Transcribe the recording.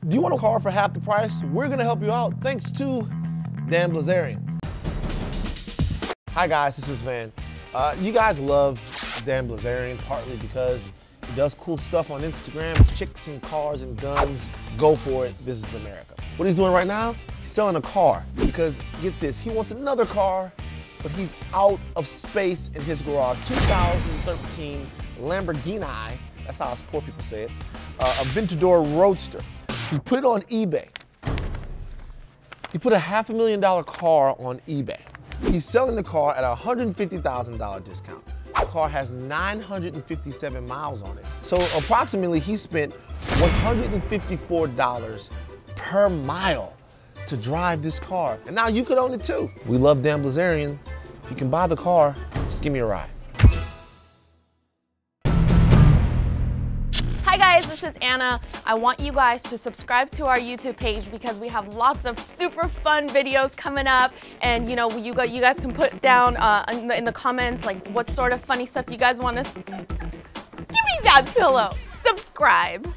Do you want a car for half the price? We're gonna help you out thanks to Dan Bilzerian. Hi guys, this is Van. You guys love Dan Bilzerian partly because he does cool stuff on Instagram, chicks and cars and guns. Go for it, this is America. What he's doing right now, he's selling a car because, get this, he wants another car, but he's out of space in his garage. 2013 Lamborghini, that's how us poor people say it, a Aventador Roadster. He put it on eBay. He put a $500,000 car on eBay. He's selling the car at a $150,000 discount. The car has 957 miles on it. So approximately he spent $154 per mile to drive this car. And now you could own it too. We love Dan Bilzerian. If you can buy the car, just give me a ride. Hi guys, this is Anna. I want you guys to subscribe to our YouTube page because we have lots of super fun videos coming up, and you know, you guys can put down in the comments like what sort of funny stuff you guys want us. Give me that pillow. Subscribe.